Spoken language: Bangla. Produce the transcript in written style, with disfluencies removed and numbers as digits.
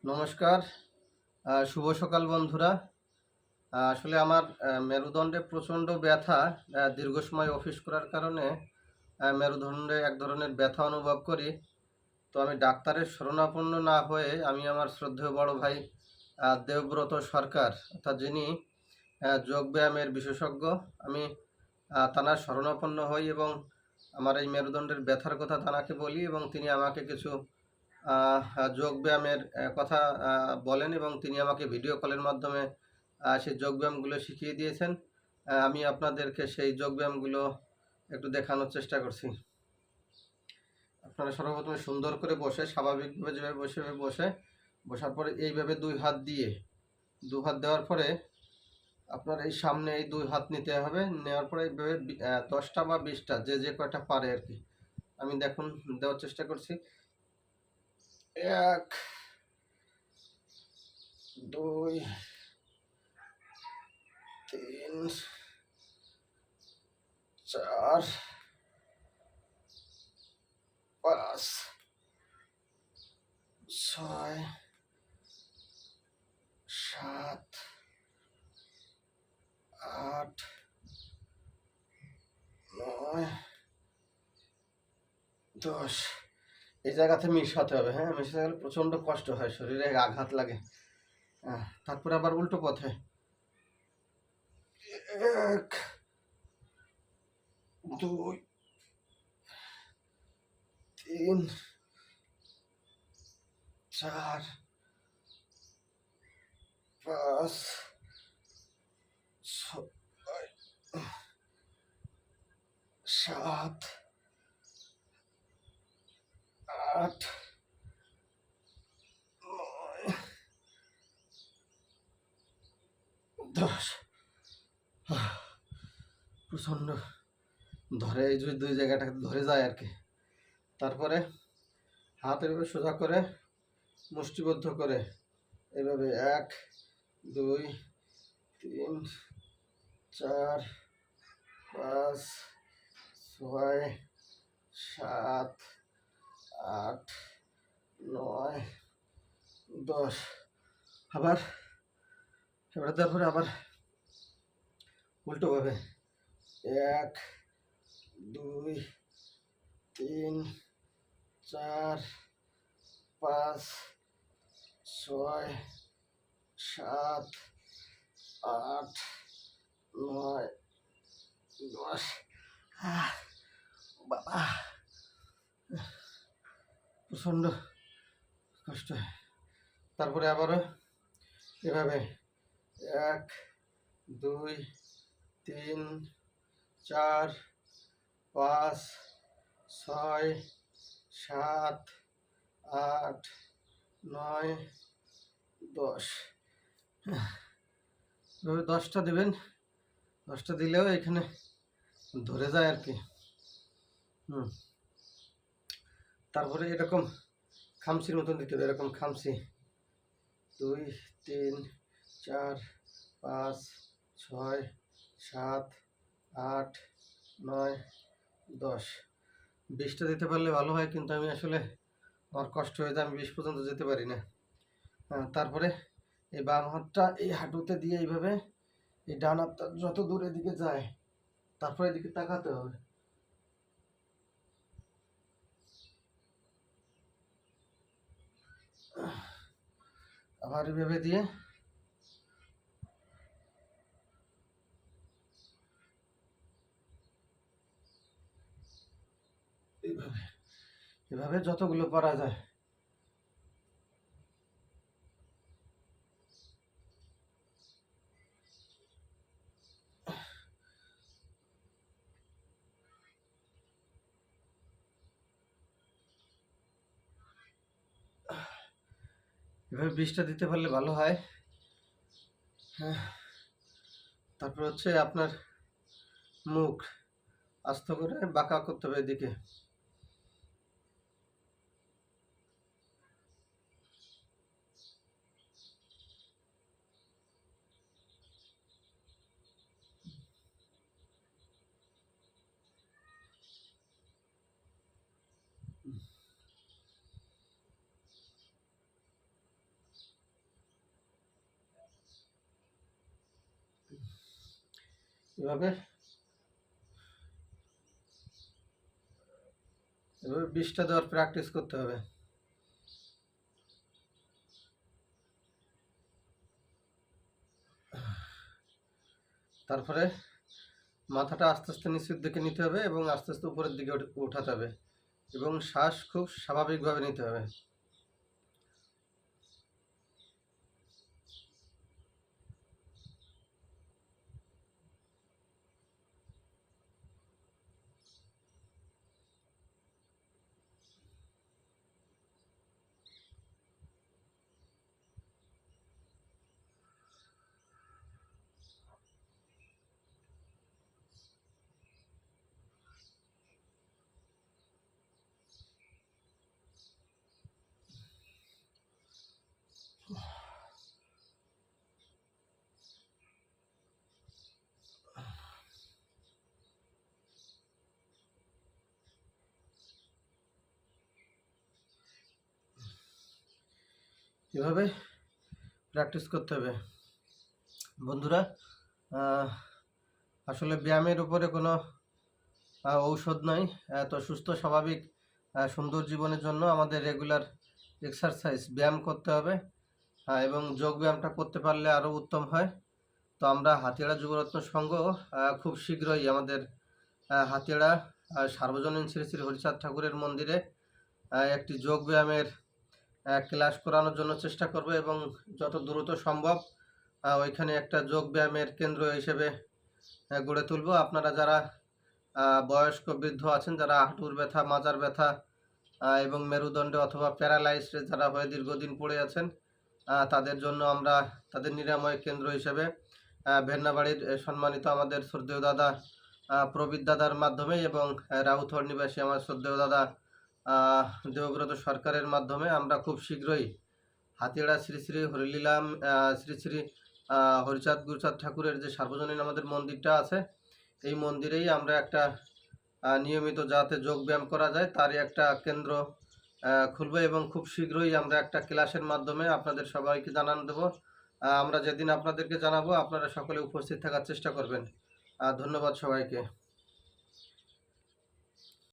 নমস্কার। শুভ সকাল বন্ধুরা। আসলে আমার মেরুদণ্ডে প্রচণ্ড ব্যথা। দীর্ঘ সময় অফিস করার কারণে মেরুদণ্ডে এক ধরনের ব্যথা অনুভব করি। তো আমি ডাক্তারের শরণাপন্ন না হয়ে আমি আমার শ্রদ্ধেয় বড় ভাই দেবব্রত সরকার, অর্থাৎ যিনি যোগব্যায়ামের বিশেষজ্ঞ, আমি তাঁর শরণাপন্ন হই এবং আমার এই মেরুদণ্ডের ব্যথার কথা তাঁকে বলি এবং তিনি আমাকে কিছু যোগব্যায়ামের কথা বলেন এবং তিনি আমাকে ভিডিও কলের মাধ্যমে সেই যোগব্যায়ামগুলো শিখিয়ে দিয়েছেন। আমি আপনাদেরকে সেই যোগব্যায়ামগুলো একটু দেখানোর চেষ্টা করছি। আপনারা সর্বপ্রথমে সুন্দর করে বসে, স্বাভাবিকভাবে যেভাবে বসার পরে এইভাবে দুই হাত দেওয়ার পরে আপনার এই সামনে এই দুই হাত নিতে হবে। নেওয়ার পরে এইভাবে 10টা বা 20টা যে কয়টা পারে আর কি। আমি দেখুন দেওয়ার চেষ্টা করছি। 1 2 3 4 5 6 7 8 9 10। এই জায়গাতে মিশাতে হবে, হ্যাঁ? মিশাতে গেলে প্রচণ্ড কষ্ট হয়, শরীরে আঘাত লাগে। তারপরে আবার উল্টো পথে 1 2 3 4 5 6 7 8 9 10। প্রচণ্ড ধরে, এই যে দুই জায়গাটাকে ধরে যায় আর কি। তারপরে হাত এভাবে সোজা করে মুষ্টিবদ্ধ করে এভাবে 1 2 3 4 5 6 7 8 9 10। আবার এবার তারপরে আবার উল্টোভাবে 1 2 3 4 5 6 7 8 9 10। বাবা, প্রচণ্ড কষ্ট হয়। তারপরে আবারও এভাবে 1 2 3 4 5 6 7 8 9 10। এভাবে 10টা দেবেন। 10টা দিলেও এখানে ধরে যায় আর কি। তারপরে এরকম খামচির মতন দিতে হবে, এরকম খামচি 2 3 4 5 6 7 8 9 10। 20টা দিতে পারলে ভালো হয়, কিন্তু আমি আসলে আমার কষ্ট হয়ে যায়, আমি 20 পর্যন্ত যেতে পারি না। তারপরে এই বাম হাতটা এই হাঁটুতে দিয়ে এইভাবে এই ডান হাতটা যত দূর এদিকে যায় তারপরে এদিকে তাকাতে হবে। আবার এভাবে দিয়ে এইভাবে এভাবে যতগুলো পারা যায়। এভাবে 20টা দিতে পারলে ভালো হয়। হ্যাঁ, তারপর হচ্ছে আপনার মুখ আস্তে করে বাঁকা করতে হবে এদিকে। এভাবে 20টা দেওয়ার প্র্যাকটিস করতে হবে। তারপরে মাথাটা আস্তে আস্তে নিচের দিকে নিতে হবে এবং আস্তে আস্তে উপরের দিকে উঠাতে হবে এবং শ্বাস খুব স্বাভাবিকভাবে নিতে হবে। এভাবে প্র্যাকটিস করতে হবে বন্ধুরা। আসলে ব্যায়ামের উপরে কোনো ঔষধ নয়। তো সুস্থ স্বাভাবিক সুন্দর জীবনের জন্য আমাদের রেগুলার এক্সারসাইজ ব্যায়াম করতে হবে এবং যোগ ব্যায়ামটা করতে পারলে আরও উত্তম হয়। তো আমরা হাতিয়াড়া যুবরত্ন সংঘ খুব শীঘ্রই আমাদের হাতিয়াড়া সার্বজনীন শ্রী শ্রী হরিচাঁদ ঠাকুরের মন্দিরে একটি যোগ ব্যায়ামের ক্লাস করানোর জন্য চেষ্টা করব এবং যত দ্রুত সম্ভব ওইখানে একটা যোগ ব্যায়ামের কেন্দ্র হিসেবে গড়ে তুলব। আপনারা যারা বয়স্ক বৃদ্ধ আছেন, যারা হাঁটুর ব্যথা, মাজার ব্যথা এবং মেরুদণ্ডে অথবা প্যারালাইজড যারা হয়ে দীর্ঘদিন পড়ে আছেন, তাদের জন্য আমরা তাদের নিরাময় কেন্দ্র হিসেবে ভেন্নাবাড়ির সম্মানিত আমাদের শ্রদ্ধেয় দাদা প্রবীর দাদার মাধ্যমে এবং রাউথর নিবাসী আমার শ্রদ্ধেয় দাদা দেবব্রত সরকারের মাধ্যমে আমরা খুব শীঘ্রই হাতিয়াড়া শ্রী শ্রী হরিলীলাম শ্রী শ্রী হরিচাঁদ গুরুচাঁদ ঠাকুরের যে সার্বজনীন আমাদের মন্দিরটা আছে, এই মন্দিরেই আমরা একটা নিয়মিত যাতে যোগ ব্যায়াম করা যায় তারই একটা কেন্দ্র খুলব এবং খুব শীঘ্রই আমরা একটা ক্লাসের মাধ্যমে আপনাদের সবাইকে জানান দেব। আমরা যেদিন আপনাদেরকে জানাবো আপনারা সকলে উপস্থিত থাকার চেষ্টা করবেন। ধন্যবাদ সবাইকে।